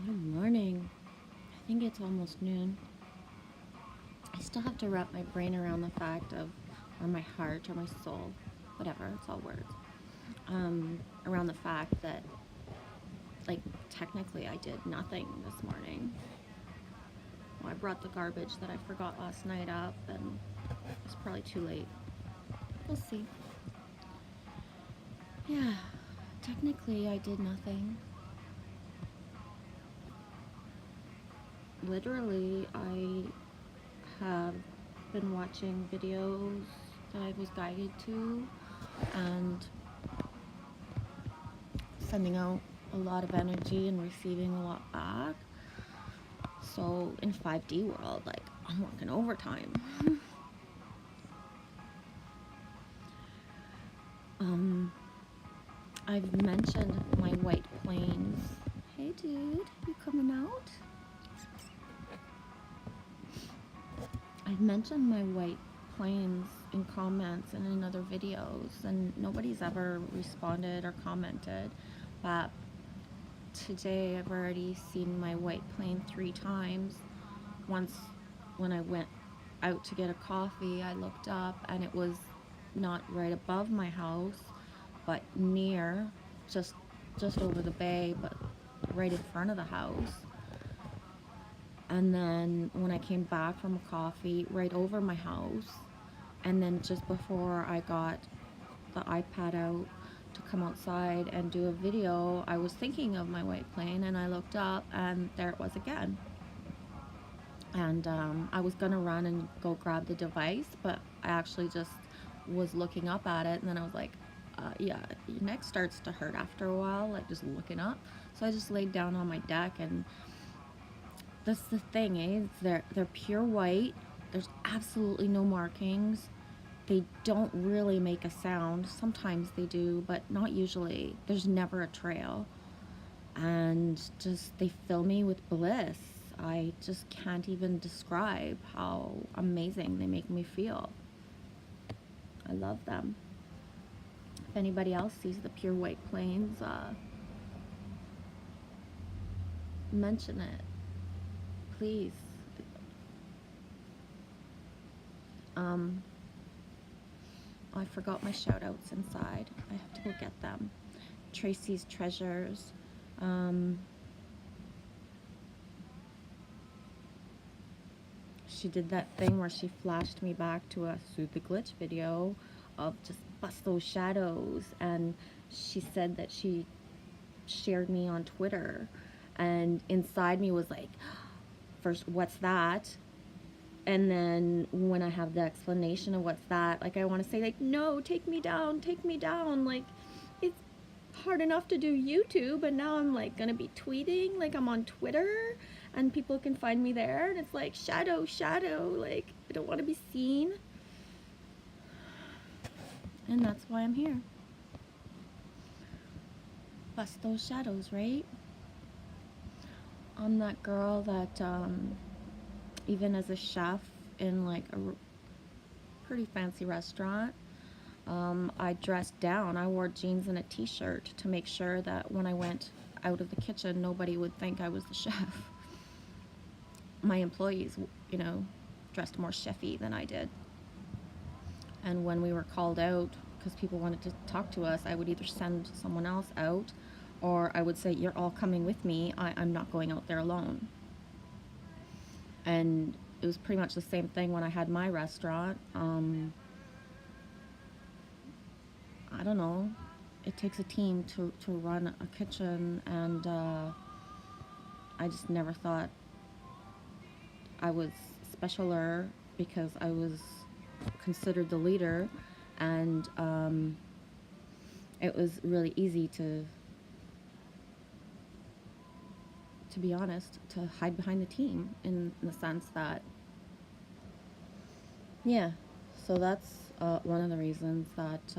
Good morning. I think it's almost noon. I still have to wrap my brain around the fact of, or my heart, or my soul, whatever, it's all words, around the fact that, like, technically I did nothing this morning. Well, I brought the garbage that I forgot last night up, and it's probably too late. We'll see. Yeah, technically I did nothing. Literally, I have been watching videos that I was guided to and sending out a lot of energy and receiving a lot back. So in 5D world, like, I'm working overtime. I've mentioned my white plains. Hey dude, you coming out? I've mentioned my white plains in comments and in other videos, and nobody's ever responded or commented. But today I've already seen my white plane 3 times. Once when I went out to get a coffee, I looked up and it was not right above my house, but near, just over the bay, but right in front of the house. And then when I came back from a coffee, right over my house. And then just before I got the iPad out to come outside and do a video, I was thinking of my white plane, and I looked up and there it was again. And I was gonna run and go grab the device, but I actually just was looking up at it, and then I was like, yeah, your neck starts to hurt after a while, like just looking up. So I just laid down on my deck, and that's the thing, they're pure white. There's absolutely no markings. They don't really make a sound. Sometimes they do, but not usually. There's never a trail. And just, they fill me with bliss. I just can't even describe how amazing they make me feel. I love them. If anybody else sees the pure white plains, mention it, please. I forgot my shout outs inside. I have to go get them. Tracy's Treasures. She did that thing where she flashed me back to a Soothe the Glitch video of just bust those shadows, and she said that she shared me on Twitter, and inside me was like, first, what's that? And then when I have the explanation of what's that, like, I want to say, like, no, take me down, like, it's hard enough to do YouTube, and now I'm like gonna be tweeting, like I'm on Twitter and people can find me there, and it's like shadow, like, I don't want to be seen. And that's why I'm here. Bust those shadows, right? I'm that girl that even as a chef in like a pretty fancy restaurant, I dressed down. I wore jeans and a t-shirt to make sure that when I went out of the kitchen, nobody would think I was the chef. My employees, you know, dressed more chefy than I did. And when we were called out, because people wanted to talk to us, I would either send someone else out, or I would say, you're all coming with me. I'm not going out there alone. And it was pretty much the same thing when I had my restaurant. I don't know, it takes a team to run a kitchen, and I just never thought I was specialer because I was considered the leader, and it was really easy to be honest, to hide behind the team, in the sense that, yeah, so that's one of the reasons that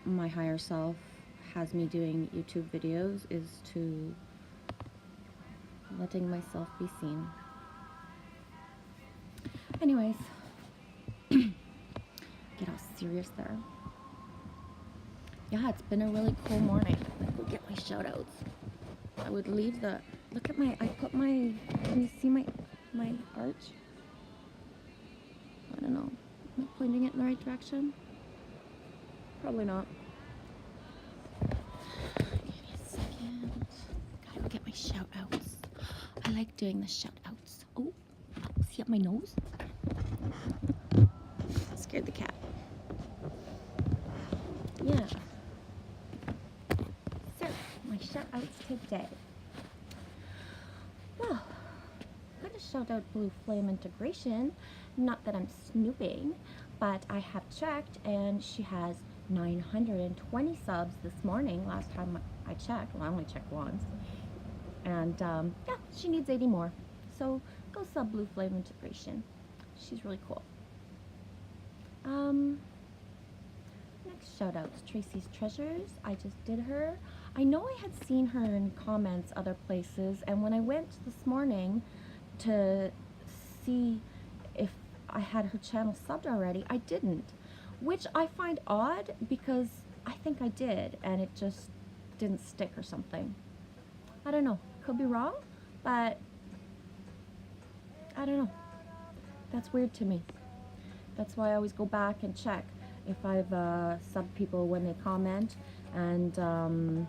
my higher self has me doing YouTube videos, is to letting myself be seen. Anyways, get all serious there. Yeah, it's been a really cool morning. Let's go get my shout outs. I would leave the, look at my, I put my, can you see my arch? I don't know. Am I pointing it in the right direction? Probably not. Give me a second. Gotta go get my shout outs. I like doing the shout outs. Oh, see up my nose? Scared the cat. Yeah. So, my shout outs today. Well, I'm going to shout out Blue Flame Integration. Not that I'm snooping, but I have checked and she has 920 subs this morning. Last time I checked, well, I only checked once. And yeah, she needs 80 more. So go sub Blue Flame Integration. She's really cool. Next shout outs, Tracy's Treasures. I just did her. I know I had seen her in comments other places, and when I went this morning to see if I had her channel subbed already, I didn't, which I find odd because I think I did and it just didn't stick or something. I don't know, could be wrong, but I don't know. That's weird to me. That's why I always go back and check if I've subbed people when they comment. And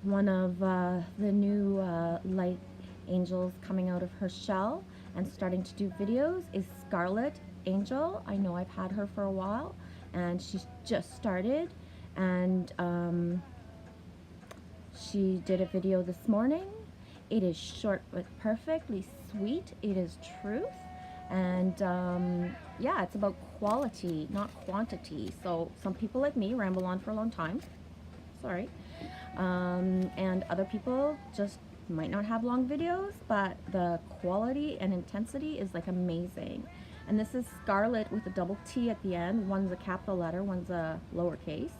one of the new light angels coming out of her shell and starting to do videos is Scarlet Angel. I know I've had her for a while and she's just started, and she did a video this morning. It is short but perfectly sweet. It is truth, and yeah, it's about quality, not quantity. So some people like me ramble on for a long time, sorry, and other people just might not have long videos, but the quality and intensity is like amazing. And this is Scarlet with a double T at the end. One's a capital letter, one's a lowercase,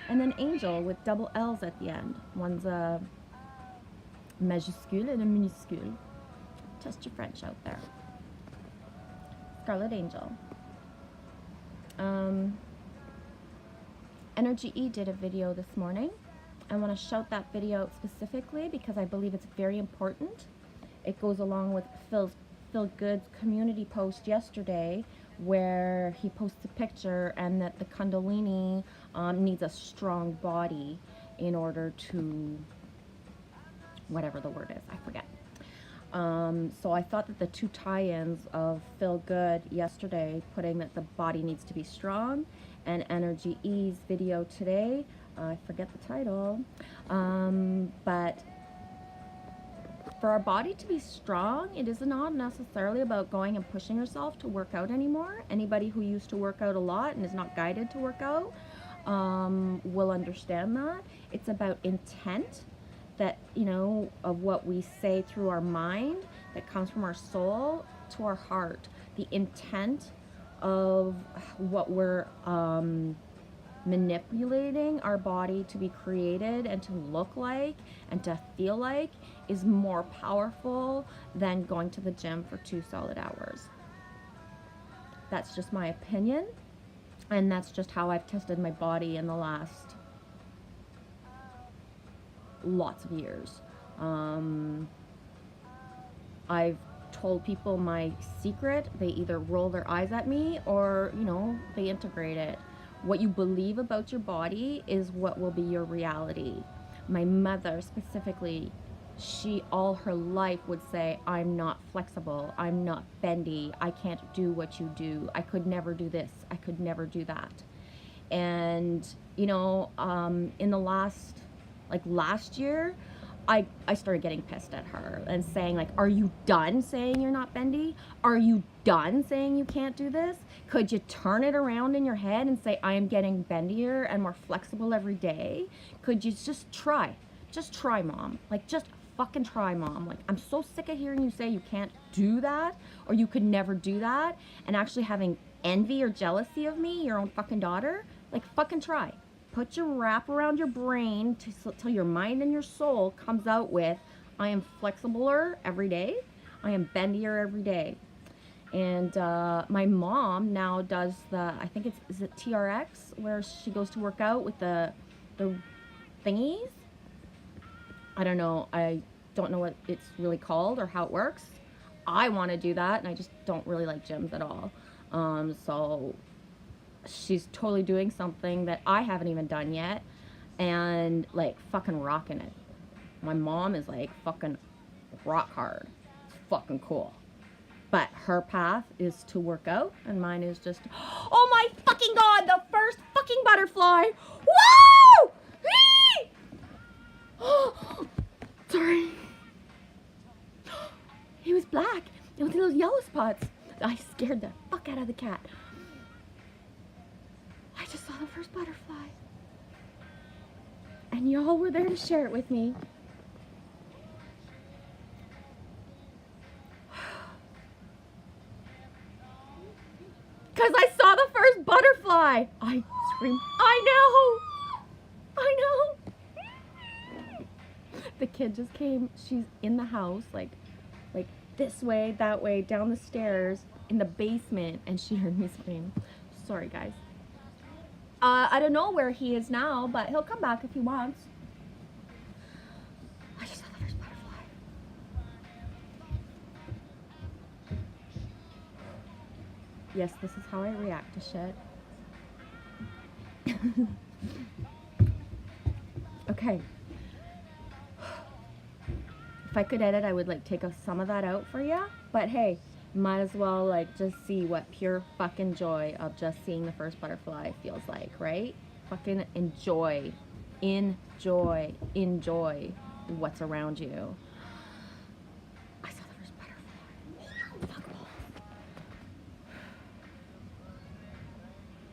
and then Angel with double L's at the end. One's a majuscule and a minuscule. Test your French out there. Scarlet Angel. Energy E did a video this morning. I want to shout that video out specifically because I believe it's very important. It goes along with Phil Good's community post yesterday where he posts a picture and that the Kundalini needs a strong body in order to, whatever the word is, I forget. So I thought that the two tie-ins of Phil Good yesterday, putting that the body needs to be strong, and Energy E's video today, I forget the title, but for our body to be strong, it is not necessarily about going and pushing yourself to work out anymore. Anybody who used to work out a lot and is not guided to work out will understand that. It's about intent, that, you know, of what we say through our mind that comes from our soul to our heart. The intent of what we're manipulating our body to be created and to look like and to feel like is more powerful than going to the gym for 2 solid hours. That's just my opinion, and that's just how I've tested my body in the last lots of years. I've told people my secret. They either roll their eyes at me or, you know, they integrate it. What you believe about your body is what will be your reality. My mother specifically, she all her life would say, I'm not flexible, I'm not bendy, I can't do what you do, I could never do this, I could never do that. And, you know, in the last year, I started getting pissed at her and saying, like, are you done saying you're not bendy? Are you done saying you can't do this? Could you turn it around in your head and say, I am getting bendier and more flexible every day? Could you just try? Just try, Mom. Like, just fucking try, Mom. Like, I'm so sick of hearing you say you can't do that or you could never do that and actually having envy or jealousy of me, your own fucking daughter. Like, fucking try. Put your wrap around your brain till your mind and your soul comes out with, I am flexibler every day. I am bendier every day. And my mom now does the, I think is it TRX, where she goes to work out with the thingies. I don't know. I don't know what it's really called or how it works. I want to do that, and I just don't really like gyms at all. So she's totally doing something that I haven't even done yet, and like fucking rocking it. My mom is like fucking rock hard. It's fucking cool. But her path is to work out, and mine is just, oh my fucking god, the first fucking butterfly. Woo! Sorry. He was black with little yellow spots. I scared the fuck out of the cat. I just saw the first butterfly. And y'all were there to share it with me. Because I saw the first butterfly. I screamed, I know. The kid just came. She's in the house, like this way, that way, down the stairs, in the basement, and she heard me scream. Sorry, guys. I don't know where he is now, but he'll come back if he wants. I just saw the first butterfly. Yes, this is how I react to shit. Okay. If I could edit, I would like take some of that out for you. But hey, might as well like just see what pure fucking joy of just seeing the first butterfly feels like, right? Fucking enjoy what's around you. I saw the first butterfly. Fuck balls.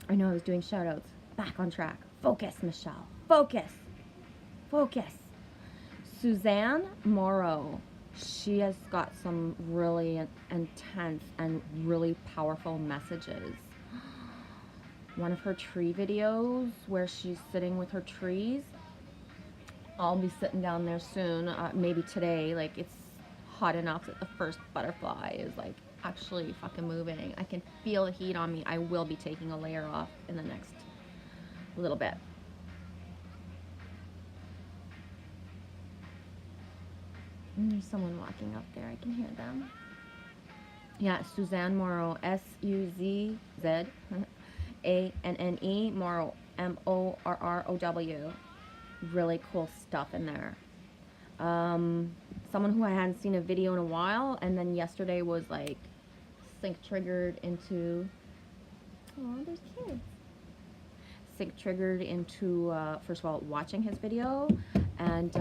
I know I was doing shout outs. Back on track. Focus, Michelle. Focus. Suzanne Morrow, she has got some really intense and really powerful messages. One of her tree videos where she's sitting with her trees, I'll be sitting down there soon, maybe today. Like, it's hot enough that the first butterfly is like actually fucking moving. I can feel the heat on me. I will be taking a layer off in the next little bit. There's someone walking up there. I can hear them. Yeah, Suzanne Morrow, S-U-Z-Z-A-N-N-E, Morrow, M-O-R-R-O-W. Really cool stuff in there. Someone who I hadn't seen a video in a while, and then yesterday was like sync triggered into, oh, there's kids. Sync triggered into, first of all, watching his video, and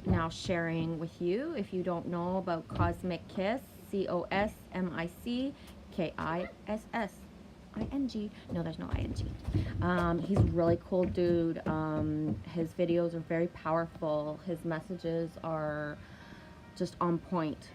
now sharing with you. If you don't know about Cosmic Kiss, C-O-S-M-I-C-K-I-S-S-I-N-G. No, there's no I-N-G. He's a really cool dude. His videos are very powerful. His messages are just on point.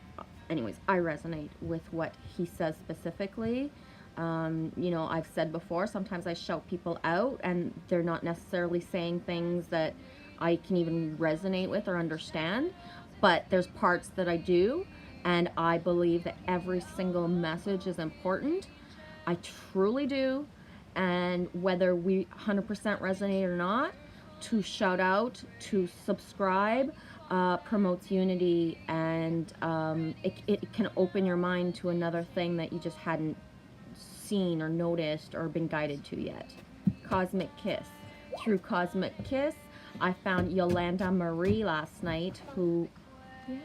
Anyways, I resonate with what he says specifically. You know, I've said before, sometimes I shout people out and they're not necessarily saying things that I can even resonate with or understand, but there's parts that I do, and I believe that every single message is important. I truly do, and whether we 100% resonate or not, to shout out, to subscribe, promotes unity, and it can open your mind to another thing that you just hadn't seen or noticed or been guided to yet. Cosmic Kiss. Through Cosmic Kiss, I found Yolanda Marie last night, who... Yeah.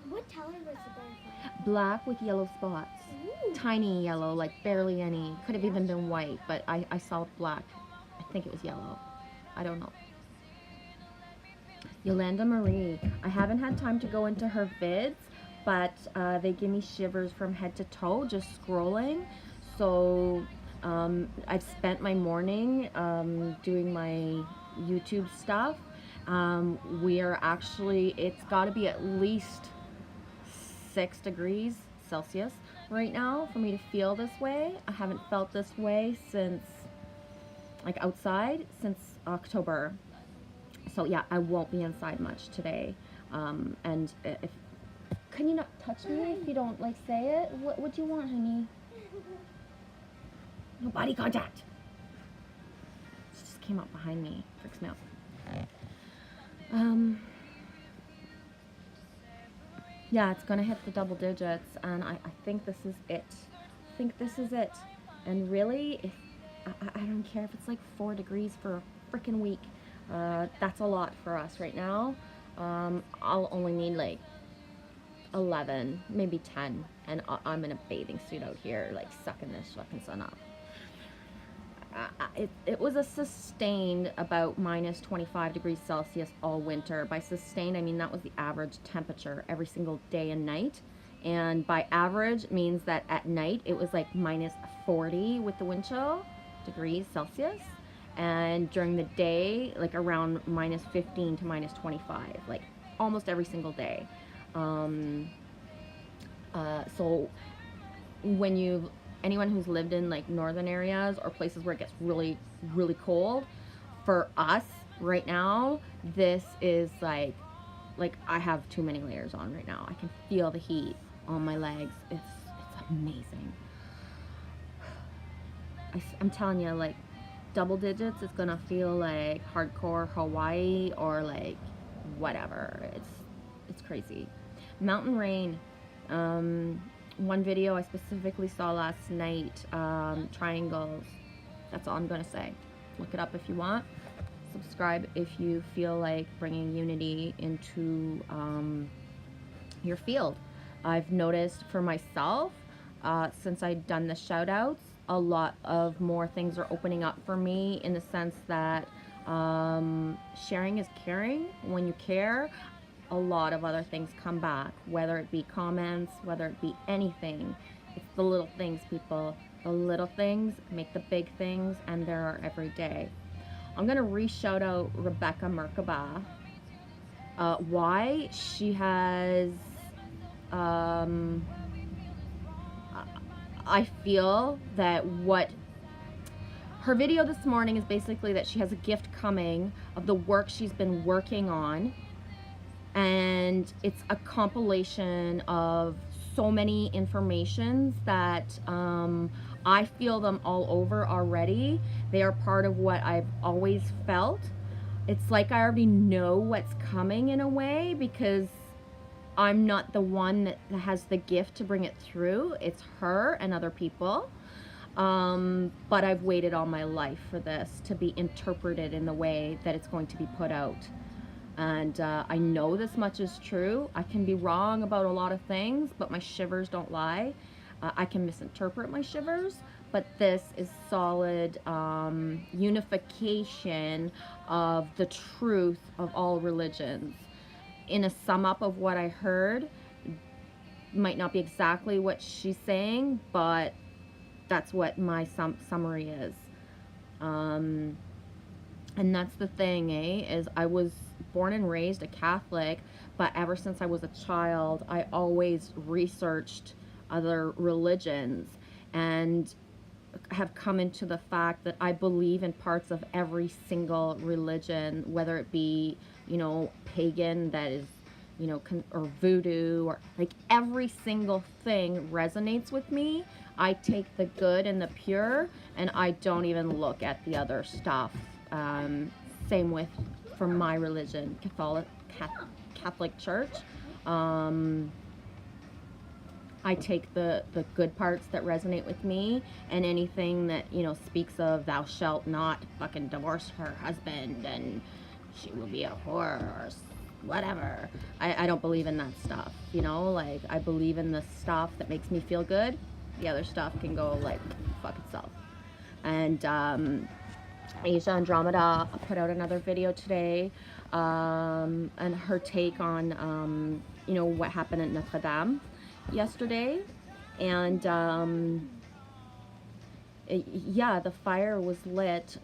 What color was the butterfly? Black with yellow spots. Ooh. Tiny yellow, like barely any. Could have even been white, but I saw black. I think it was yellow. I don't know. Yolanda Marie. I haven't had time to go into her vids, but they give me shivers from head to toe just scrolling. So I've spent my morning doing my YouTube stuff. We are actually, it's got to be at least 6 degrees Celsius right now for me to feel this way. I haven't felt this way since, like outside, since October. So yeah, I won't be inside much today. And if, can you not touch me if you don't like say it? What do you want, honey? No body contact. She just came up behind me. Freaks me out. Yeah, it's gonna hit the double digits, and I think this is it. I think this is it. And really, if I don't care if it's like 4 degrees for a freaking week, that's a lot for us right now. I'll only need like 11, maybe 10, and I'm in a bathing suit out here, like sucking this fucking sun up. It was a sustained about minus 25 degrees Celsius all winter. By sustained, I mean that was the average temperature every single day and night. And by average means that at night it was like minus 40 with the wind chill degrees Celsius. And during the day, like around minus 15 to minus 25, like almost every single day. So when anyone who's lived in like northern areas or places where it gets really really cold, for us right now this is like I have too many layers on right now. I can feel the heat on my legs. It's amazing. I'm telling you, like double digits is gonna feel like hardcore Hawaii or like whatever. It's crazy. Mountain rain. One video I specifically saw last night, triangles. That's all I'm gonna say. Look it up if you want. Subscribe if you feel like bringing unity into your field. I've noticed for myself, since I've done the shout outs, a lot of more things are opening up for me in the sense that sharing is caring. When you care, a lot of other things come back, whether it be comments, whether it be anything. It's the little things, people. The little things make the big things, and there are every day. I'm gonna re-shout out Rebecca Merkaba. Why? She has I feel that what her video this morning is basically that she has a gift coming of the work she's been working on, and it's a compilation of so many informations that I feel them all over already. They are part of what I've always felt. It's like I already know what's coming in a way, because I'm not the one that has the gift to bring it through. It's her and other people. But I've waited all my life for this to be interpreted in the way that it's going to be put out. And I know this much is true. I can be wrong about a lot of things, but my shivers don't lie. I can misinterpret my shivers, but this is solid unification of the truth of all religions. In a sum up of what I heard, might not be exactly what she's saying, but that's what my summary is. And that's the thing, is I was born and raised a Catholic, but ever since I was a child, I always researched other religions and have come into the fact that I believe in parts of every single religion, whether it be, pagan, that is, or voodoo, or like every single thing resonates with me. I take the good and the pure, and I don't even look at the other stuff. Same with, for my religion, Catholic Church. I take the good parts that resonate with me, and anything that, speaks of thou shalt not fucking divorce her husband and she will be a whore or whatever. I don't believe in that stuff, like I believe in the stuff that makes me feel good. The other stuff can go like fuck itself. And Asia Andromeda put out another video today, and her take on what happened at Notre Dame yesterday. And yeah, the fire was lit.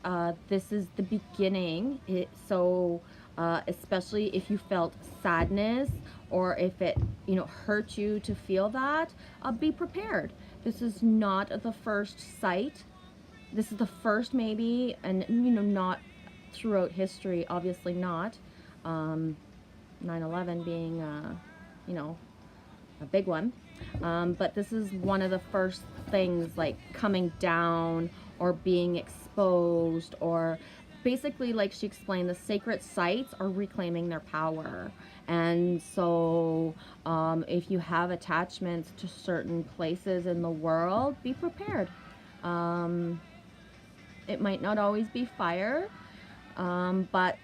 This is the beginning. So especially if you felt sadness, or if it hurt you to feel that, be prepared. This is not the first sight. This is the first, maybe, and not throughout history, obviously not. 9/11 being a big one, but this is one of the first things like coming down or being exposed, or basically, like she explained, the sacred sites are reclaiming their power. And so, if you have attachments to certain places in the world, be prepared. Um, it might not always be fire, but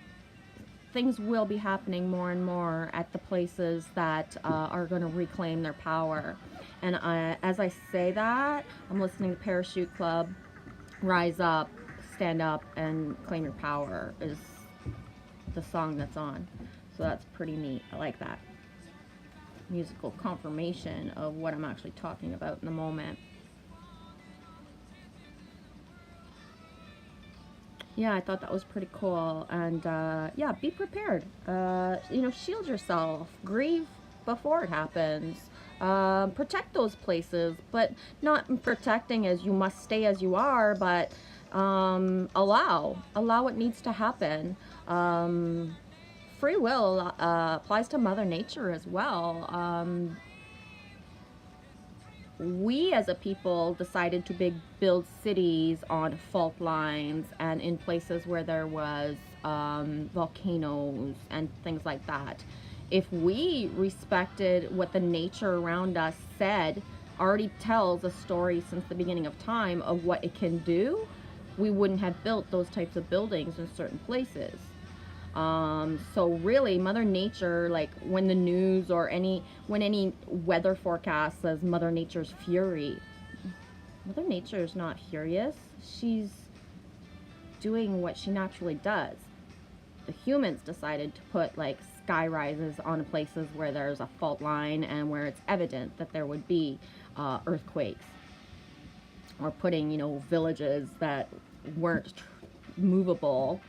things will be happening more and more at the places that are going to reclaim their power. And as I say that, I'm listening to Parachute Club, Rise Up, Stand Up, and Claim Your Power is the song that's on. So that's pretty neat. I like that. Musical confirmation of what I'm actually talking about in the moment. Yeah, I thought that was pretty cool. And yeah, be prepared. Shield yourself. Grieve before it happens. Protect those places, but not protecting as you must stay as you are, but allow what needs to happen. Free will applies to Mother Nature as well. We as a people decided to build cities on fault lines and in places where there was volcanoes and things like that. If we respected what the nature around us said, already tells a story since the beginning of time of what it can do, we wouldn't have built those types of buildings in certain places. So really, Mother Nature, like when the news or when any weather forecast says Mother Nature's fury, Mother Nature is not furious. She's doing what she naturally does. The humans decided to put like sky rises on places where there's a fault line and where it's evident that there would be earthquakes, or putting, villages that weren't movable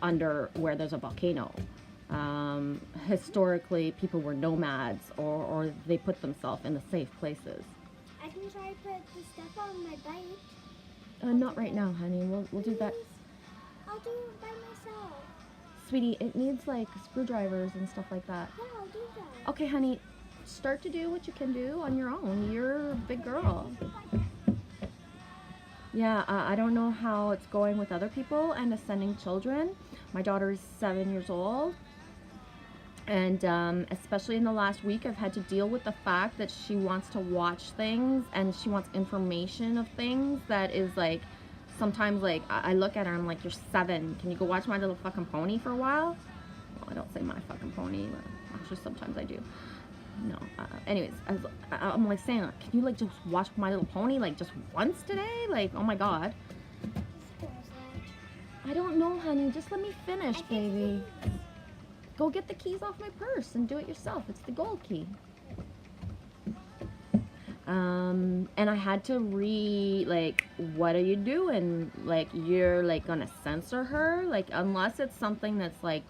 under where there's a volcano. Historically, people were nomads, or they put themselves in the safe places. I can try to put the stuff on my bike. Not right now, honey. We'll do that. I'll do it by myself. Sweetie, it needs like screwdrivers and stuff like that. Yeah, I'll do that. Okay, honey. Start to do what you can do on your own. You're a big girl. Yeah, I don't know how it's going with other people and ascending children. My daughter is 7 years old. And especially in the last week, I've had to deal with the fact that she wants to watch things and she wants information of things that is like, sometimes like, I look at her and I'm like, you're 7. Can you go watch My Little Fucking Pony for a while? Well, I don't say My Fucking Pony, but actually sometimes I do. No. Anyways, I'm like saying, can you like just watch My Little Pony like just once today? Like, oh my god. I don't know, honey. Just let me finish, baby. Go get the keys off my purse and do it yourself. It's the gold key. And I had to like, what are you doing? Like, you're like gonna censor her? Like, unless it's something that's like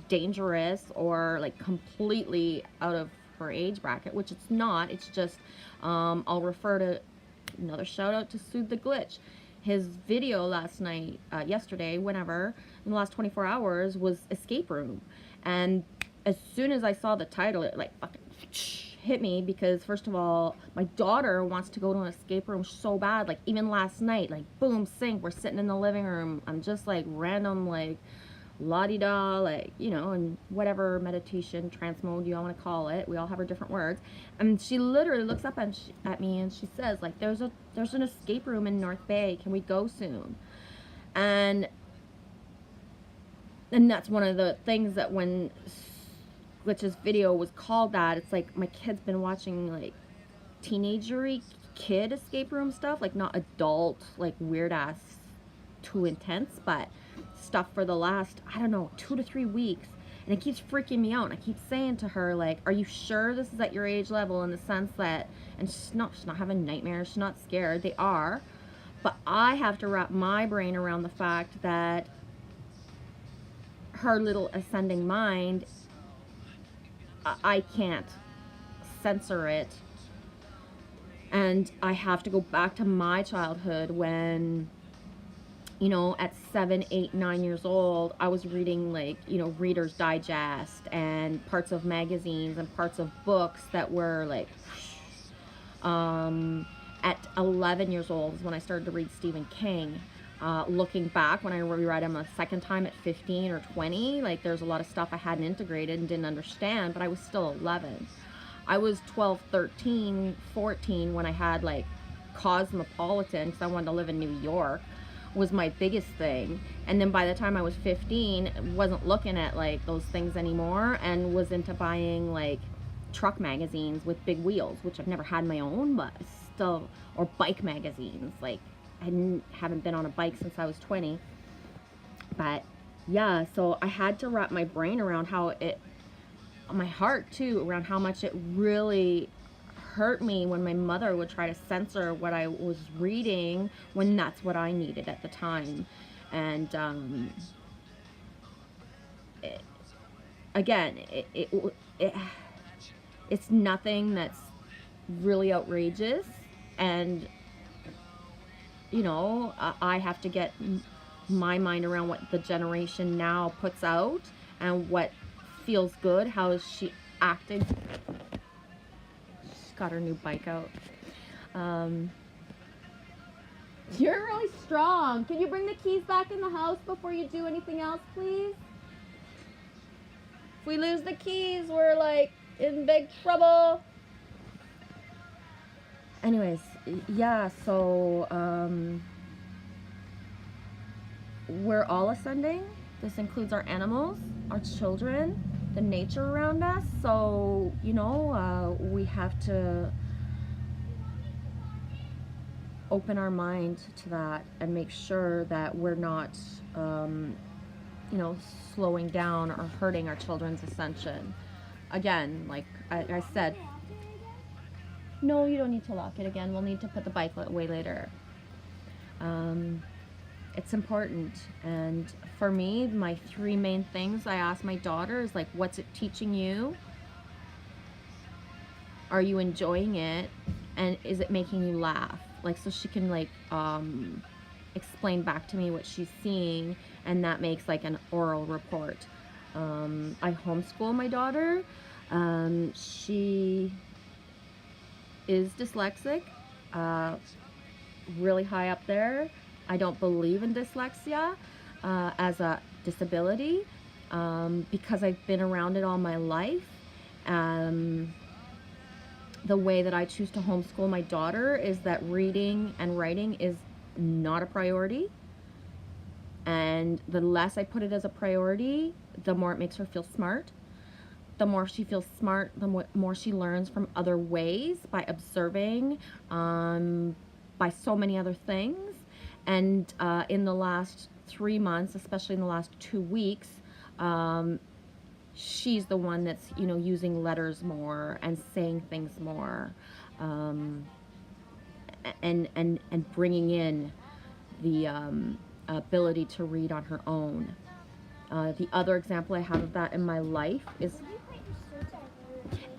dangerous or like completely out of her age bracket, which it's not. It's just I'll refer to another shout out to Soothe the Glitch. His video last night, yesterday, whenever, in the last 24 hours, was Escape Room. And as soon as I saw the title, it like fucking hit me, because first of all, my daughter wants to go to an escape room so bad. Like, even last night, like, boom, sync, we're sitting in the living room. I'm just like random, like, la-di-da, like, and whatever meditation, trance mode you all want to call it. We all have our different words. And she literally looks up at me and she says, like, there's an escape room in North Bay. Can we go soon? And that's one of the things that when Glitch's video was called that, it's like my kid's been watching, like, teenagery kid escape room stuff, like, not adult, like, weird-ass, too intense, but stuff for the last, I don't know, 2 to 3 weeks, and it keeps freaking me out. And I keep saying to her, like, are you sure this is at your age level, in the sense that, and she's not having nightmares, she's not scared. They are, but I have to wrap my brain around the fact that her little ascending mind, I can't censor it, and I have to go back to my childhood when, at 7, 8, 9 years old, I was reading, like, Reader's Digest and parts of magazines and parts of books that were, like, at 11 years old is when I started to read Stephen King. Looking back, when I reread them a second time at 15 or 20, like there's a lot of stuff I hadn't integrated and didn't understand, but I was still 11. I was 12, 13, 14 when I had like Cosmopolitan, because I wanted to live in New York, was my biggest thing. And then by the time I was 15, wasn't looking at like those things anymore and was into buying like truck magazines with big wheels, which I've never had my own, but still, or bike magazines. Like I haven't been on a bike since I was 20. But yeah, so I had to wrap my brain around how it, my heart too, around how much it really hurt me when my mother would try to censor what I was reading when that's what I needed at the time. And it, again, it's nothing that's really outrageous, and you know, I have to get my mind around what the generation now puts out and what feels good. How is she acting? She's got her new bike out. You're really strong. Can you bring the keys back in the house before you do anything else, please? If we lose the keys, we're like in big trouble. Anyways, yeah, so we're all ascending. This includes our animals, our children, the nature around us. So, you know, we have to open our mind to that and make sure that we're not, you know, slowing down or hurting our children's ascension. Again, like I said, no, you don't need to lock it again. We'll need to put the bike away later. It's important. And for me, my three main things I ask my daughter is like, what's it teaching you? Are you enjoying it? And is it making you laugh? Like, so she can like explain back to me what she's seeing, and that makes like an oral report. I homeschool my daughter. She is dyslexic, really high up there. I don't believe in dyslexia as a disability because I've been around it all my life. The way that I choose to homeschool my daughter is that reading and writing is not a priority. And the less I put it as a priority, the more it makes her feel smart. The more she feels smart, the more she learns from other ways, by observing, by so many other things. And in the last 3 months, especially in the last 2 weeks, she's the one that's, you know, using letters more and saying things more, and bringing in the ability to read on her own. The other example I have of that in my life is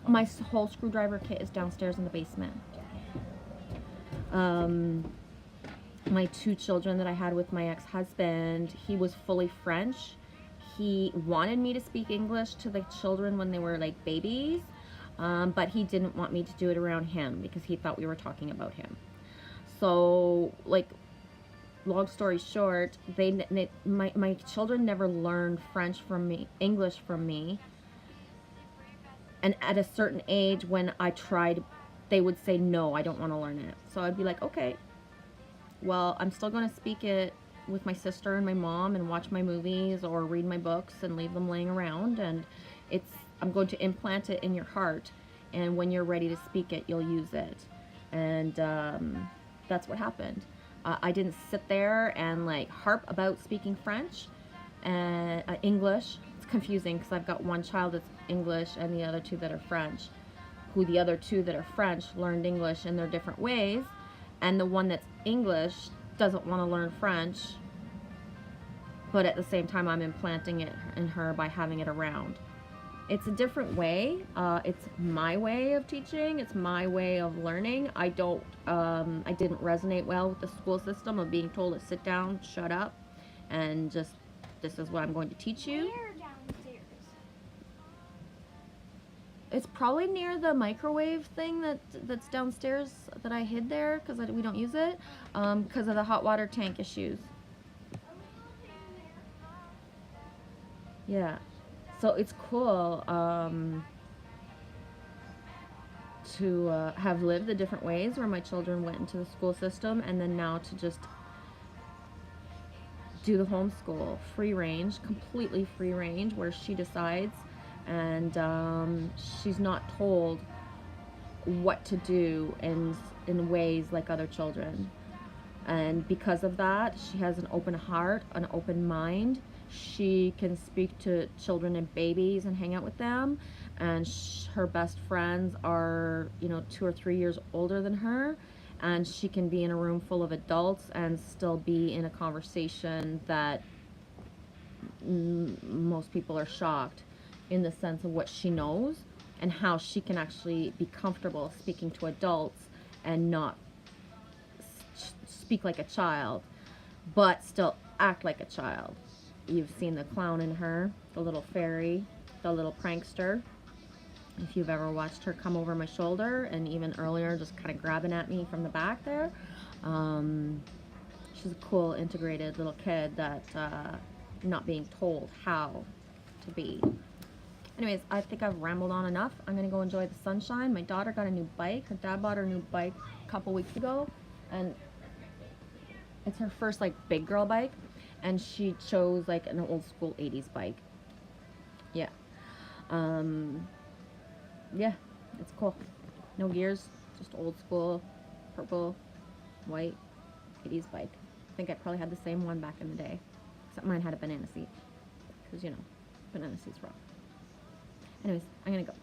my whole screwdriver kit is downstairs in the basement. My 2 children that I had with my ex-husband, he was fully French. He wanted me to speak English to the children when they were like babies, but he didn't want me to do it around him because he thought we were talking about him. So, like, long story short, my children never learned French from me, English from me. And at a certain age, when I tried, they would say, no, I don't want to learn it. So I'd be like, okay, well, I'm still going to speak it with my sister and my mom and watch my movies or read my books and leave them laying around. And I'm going to implant it in your heart. And when you're ready to speak it, you'll use it. And that's what happened. I didn't sit there and like harp about speaking French and English. It's confusing because I've got one child that's English and the other 2 that are French, who the other 2 that are French learned English in their different ways, and the one that's English doesn't want to learn French, but at the same time I'm implanting it in her by having it around. It's a different way. It's my way of teaching. It's my way of learning. I didn't resonate well with the school system of being told to sit down, shut up, and just, this is what I'm going to teach you. Where downstairs? It's probably near the microwave thing that's downstairs that I hid there because we don't use it because of the hot water tank issues. Yeah. So it's cool to have lived the different ways where my children went into the school system, and then now to just do the homeschool, free range, completely free range, where she decides, and she's not told what to do in ways like other children. And because of that, she has an open heart, an open mind. She can speak to children and babies and hang out with them. And her best friends are, 2 or 3 years older than her. And she can be in a room full of adults and still be in a conversation that most people are shocked in the sense of what she knows and how she can actually be comfortable speaking to adults and not speak like a child, but still act like a child. You've seen the clown in her, the little fairy, the little prankster. If you've ever watched her come over my shoulder, and even earlier just kind of grabbing at me from the back there, she's a cool, integrated little kid that not being told how to be. Anyways, I think I've rambled on enough. I'm gonna go enjoy the sunshine. My daughter got a new bike. Her dad bought her a new bike a couple weeks ago, and it's her first like big girl bike, and she chose like an old school 80s bike. Yeah. Um, yeah, it's cool. No gears, just old school, purple, white, 80s bike. I think I probably had the same one back in the day, except mine had a banana seat, because banana seats rock. Anyways, I'm gonna go.